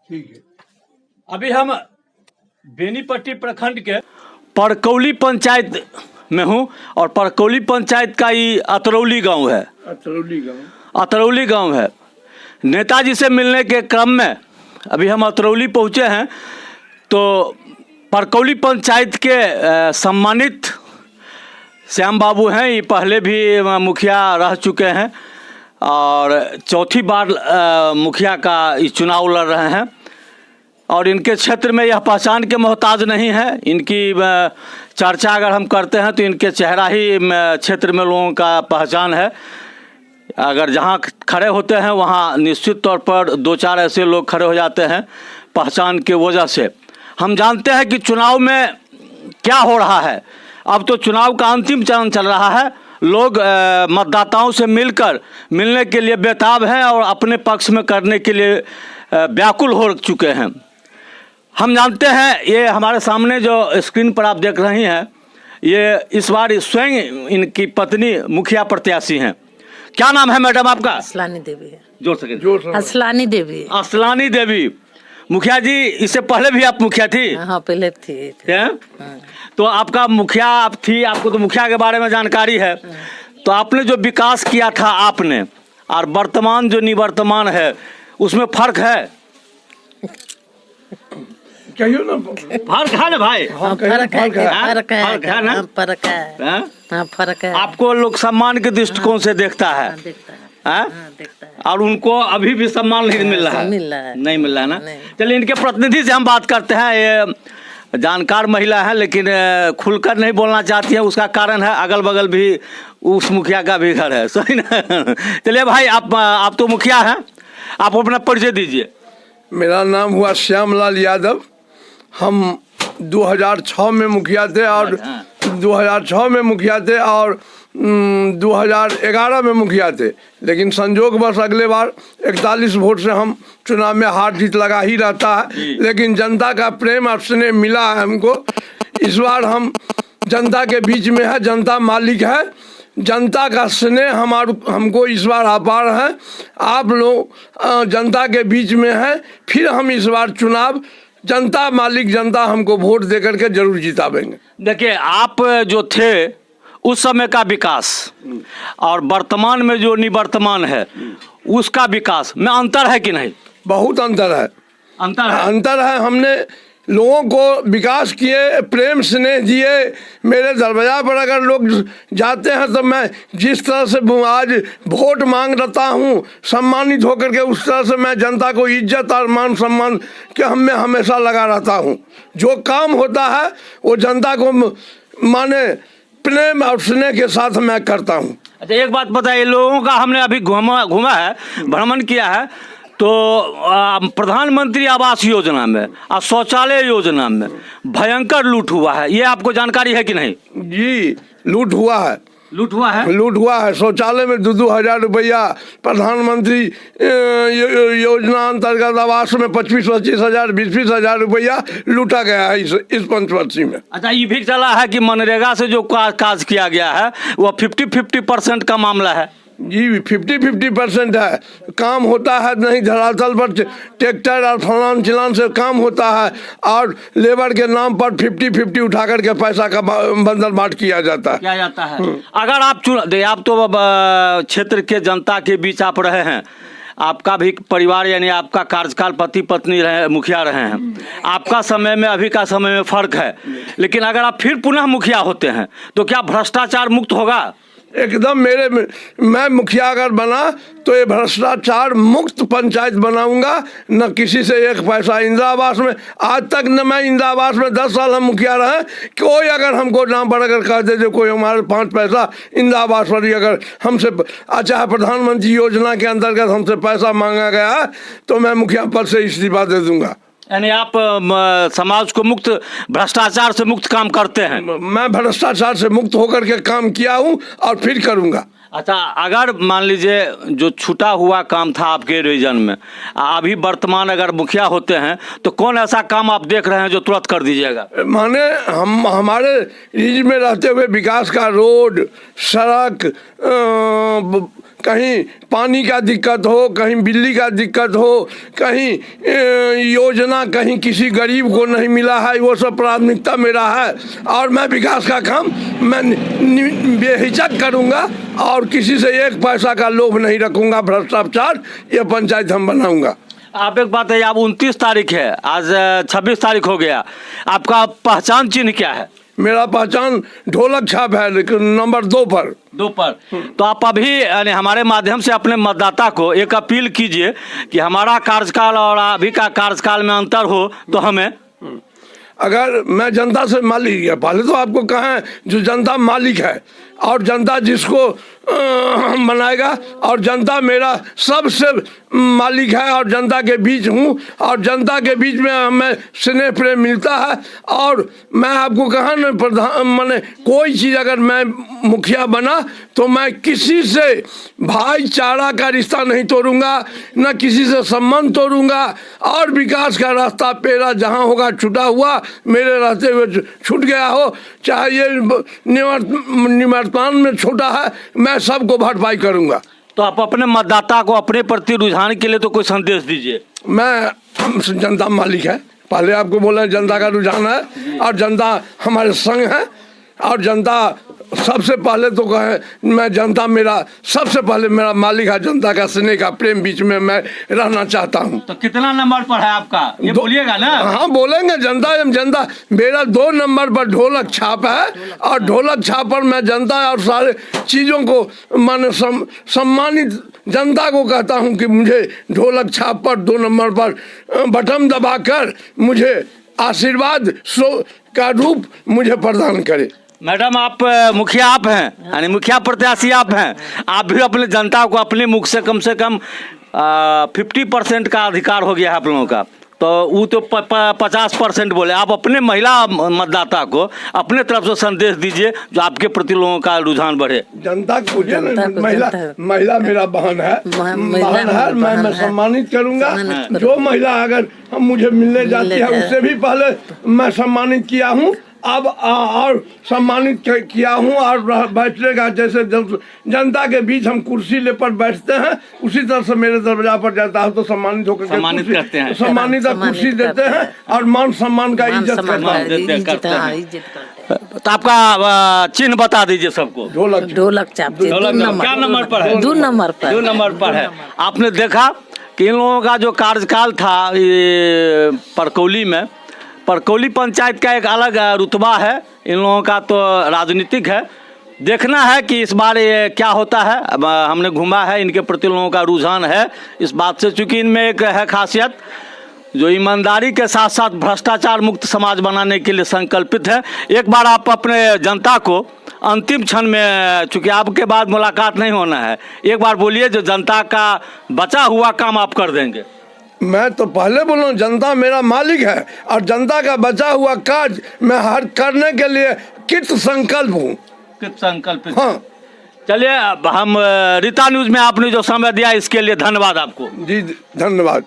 ठीक है। अभी हम बेनीपट्टी प्रखंड के परकौली पंचायत में हूँ और परकौली पंचायत का ये अतरौली गांव है। अतरौली गांव है। नेताजी से मिलने के क्रम में अभी हम अतरौली पहुँचे हैं। तो परकौली पंचायत के सम्मानित श्याम बाबू हैं। ये पहले भी मुखिया रह चुके हैं और चौथी बार मुखिया का चुनाव लड़ रहे हैं और इनके क्षेत्र में यह पहचान के मोहताज नहीं है। इनकी चर्चा अगर हम करते हैं तो इनके चेहरा ही क्षेत्र में लोगों का पहचान है। अगर जहाँ खड़े होते हैं वहाँ निश्चित तौर पर दो चार ऐसे लोग खड़े हो जाते हैं पहचान की वजह से। हम जानते हैं कि चुनाव में क्या हो रहा है। अब तो चुनाव का अंतिम चरण चल रहा है। लोग मतदाताओं से मिलने के लिए बेताब हैं और अपने पक्ष में करने के लिए व्याकुल हो चुके हैं। हम जानते हैं ये हमारे सामने जो स्क्रीन पर आप देख रही हैं ये इस बार स्वयं इनकी पत्नी मुखिया प्रत्याशी हैं। क्या नाम है मैडम आपका? असलानी देवी है। जोर से। असलानी देवी। असलानी देवी। मुखिया जी इससे पहले भी आप मुखिया थी? हाँ पहले थी। तो आपका मुखिया आप थी, आपको तो मुखिया के बारे में जानकारी है। तो आपने जो विकास किया था आपने और वर्तमान जो निवर्तमान है उसमें फर्क है? कहियो ना। फर्क है ना भाई? हाँ, फर्क है ना? फर्क है। हाँ फर्क है। आपको लोग सम्मान के दृष्टिकोण से देखता है, देखता है और उनको अभी भी सम्मान नहीं मिल रहा है। नहीं मिल रहा है ना। चलिए इनके प्रतिनिधि से हम बात करते हैं। ये जानकार महिला है लेकिन खुलकर नहीं बोलना चाहती है। उसका कारण है अगल बगल भी उस मुखिया का भी घर है, सही ना? चलिए भाई आप तो मुखिया हैं, आप अपना परिचय दीजिए। मेरा नाम हुआ श्यामलाल यादव। हम 2006 में मुखिया थे और 2006 में मुखिया थे और 2011 में मुखिया थे। लेकिन संजोगवश अगले बार 41 वोट से हम चुनाव में हार जीत लगा ही रहता है। लेकिन जनता का प्रेम और स्नेह मिला है हमको। इस बार हम जनता के बीच में है, जनता मालिक है। जनता का स्नेह हमको इस बार अपार है। आप लोग जनता के बीच में है। फिर हम इस बार चुनाव जनता मालिक, जनता हमको वोट दे करके जरूर जितावेंगे। देखिए आप जो थे उस समय का विकास और वर्तमान में जो निवर्तमान है उसका विकास में अंतर है कि नहीं? बहुत अंतर है। अंतर है। हमने लोगों को विकास किए, प्रेम स्नेह दिए। मेरे दरवाजा पर अगर लोग जाते हैं तो मैं जिस तरह से आज वोट मांग रहा हूँ सम्मानित होकर के, उस तरह से मैं जनता को इज्जत और मान सम्मान के मैं हमेशा लगा रहता हूँ। जो काम होता है वो जनता को माने प्रेम और स्नेह के साथ मैं करता हूँ। अच्छा एक बात बताइए, लोगों का हमने अभी घूमा है, भ्रमण किया है, तो प्रधानमंत्री आवास योजना में और शौचालय योजना में भयंकर लूट हुआ है। ये आपको जानकारी है कि नहीं? जी लूट हुआ है। लूट हुआ है। शौचालय में 2-2 हजार रुपया, प्रधानमंत्री योजना अंतर्गत आवास में 25-25 हजार, 20-20 हजार रुपया लूटा गया है इस पंचवर्षीय में। अच्छा ये भी चला है कि मनरेगा से जो काज किया गया है वो 50-50% का मामला है। जी 50-50% है। काम होता है नहीं, धरातल पर ट्रैक्टर और फलान चिलान से काम होता है और लेबर के नाम पर 50-50 उठा करके पैसा का बंदर बाट किया जाता है। अगर आप आप तो क्षेत्र के जनता के बीच आप रहे हैं, आपका भी परिवार यानी आपका कार्यकाल पति पत्नी रहे, मुखिया रहे हैं, आपका समय में अभी का समय में फर्क है। लेकिन अगर आप फिर पुनः मुखिया होते हैं तो क्या भ्रष्टाचार मुक्त होगा? एकदम। मैं मुखिया अगर बना तो ये भ्रष्टाचार मुक्त पंचायत बनाऊंगा। न किसी से एक पैसा इंदिरा आवास में, आज तक न मैं इंदिरा आवास में 10 साल हम मुखिया रहे, कोई अगर हमको नाम पर अगर कह दे जो कोई हमारे 5 पैसा इंदिरा आवास पर अगर हमसे चाहे प्रधानमंत्री योजना के अंतर्गत हमसे पैसा मांगा गया है तो मैं मुखिया पद से इस्तीफा दे दूंगा। यानी आप समाज को मुक्त, भ्रष्टाचार से मुक्त काम करते हैं? मैं भ्रष्टाचार से मुक्त होकर के काम किया हूँ और फिर करूँगा। अच्छा अगर मान लीजिए जो छूटा हुआ काम था आपके रीजन में, अभी वर्तमान अगर मुखिया होते हैं तो कौन ऐसा काम आप देख रहे हैं जो तुरंत कर दीजिएगा? माने हम हमारे रीजन में रहते हुए विकास का रोड, सड़क, कहीं पानी का दिक्कत हो, कहीं बिजली का दिक्कत हो, कहीं योजना कहीं किसी गरीब को नहीं मिला है, वो सब प्राथमिकता मेरा है। और मैं विकास का काम मैं बेहिचक करूँगा और किसी से एक पैसा का लोभ नहीं रखूँगा। भ्रष्टाचार ये पंचायत हम बनाऊँगा। आप एक बात है, आप 29 तारीख है, आज 26 तारीख हो गया, आपका पहचान चिन्ह क्या है? मेरा पहचान ढोलक छाप है, लेकिन नंबर 2 पर। 2 पर। तो आप अभी यानी हमारे माध्यम से अपने मतदाता को एक अपील कीजिए कि हमारा कार्यकाल और अभी का कार्यकाल में अंतर हो तो हमें, अगर मैं जनता से मालिक है, पहले तो आपको कहें जो जनता मालिक है और जनता जिसको बनाएगा, और जनता मेरा सबसे मालिक है और जनता के बीच हूँ और जनता के बीच में हमें स्नेह प्रेम मिलता है। और मैं आपको कहा न प्रधान मैंने कोई चीज़ अगर मैं मुखिया बना तो मैं किसी से भाईचारा का रिश्ता नहीं तोड़ूंगा, न किसी से संबंध तोड़ूंगा। और विकास का रास्ता पेरा जहाँ होगा छूटा हुआ मेरे रहते हुए छूट गया हो, चाहे ये निवर्तमान में छोटा है, मैं सबको भरपाई करूंगा। तो आप अपने मतदाता को अपने प्रति रुझान के लिए तो कोई संदेश दीजिए। मैं जनता मालिक है, पहले आपको बोला जनता का रुझान है और जनता हमारे संग है। और जनता सबसे पहले तो कहे मैं जनता मेरा सबसे पहले मेरा मालिक है। जनता का स्नेह का प्रेम बीच में मैं रहना चाहता हूँ। तो कितना नंबर पर है आपका, ये बोलिएगा ना? हाँ बोलेंगे। जनता मेरा 2 नंबर पर ढोलक छाप है और ढोलक छाप पर मैं जनता और सारे चीज़ों को माने सम्मानित जनता को कहता हूँ कि मुझे ढोलक छाप पर 2 नंबर पर बटन दबाकर मुझे आशीर्वाद का रूप मुझे प्रदान करे। मैडम, आप मुखिया आप हैं, यानी मुखिया प्रत्याशी आप हैं, आप भी अपने जनता को अपने मुख से कम 50% का अधिकार हो गया है आप लोगों का, तो वो तो 50% बोले। आप अपने महिला मतदाता को अपने तरफ से संदेश दीजिए जो आपके प्रति लोगों का रुझान बढ़े। जनता को महिला मेरा बहन है, मैं सम्मानित करूंगा। जो महिला अगर हम मुझे मिलने जाती है उससे भी पहले मैं सम्मानित किया हूँ, अब और सम्मानित किया हूँ। और बैठने का जैसे जनता के बीच हम कुर्सी ले पर बैठते हैं उसी तरह से मेरे दरवाजा पर जाता है तो सम्मानित होकर सम्मानित करते हैं, सम्मानित कुर्सी देते हैं और मान सम्मान का इज्जत करते हैं। तो आपका चिन्ह बता दीजिए सबको। ढोलक छाप। क्या नंबर पर है? 2 नंबर पर। 2 नंबर पर है। आपने देखा कि इन लोगों का जो कार्यकाल था ये परकौली पंचायत का एक अलग रुतबा है, इन लोगों का तो राजनीतिक है। देखना है कि इस बार ये क्या होता है। हमने घूमा है, इनके प्रति लोगों का रुझान है इस बात से, चूँकि इनमें एक है खासियत जो ईमानदारी के साथ साथ भ्रष्टाचार मुक्त समाज बनाने के लिए संकल्पित है। एक बार आप अपने जनता को अंतिम क्षण में, चूँकि आपके बाद मुलाकात नहीं होना है, एक बार बोलिए जो जनता का बचा हुआ काम आप कर देंगे। मैं तो पहले बोलूँ जनता मेरा मालिक है और जनता का बचा हुआ काज मैं हर करने के लिए कित संकल्प हूँ। कित संकल्पित? हाँ। चलिए, हम रीता न्यूज़ में आपने जो समय दिया इसके लिए धन्यवाद आपको। जी धन्यवाद।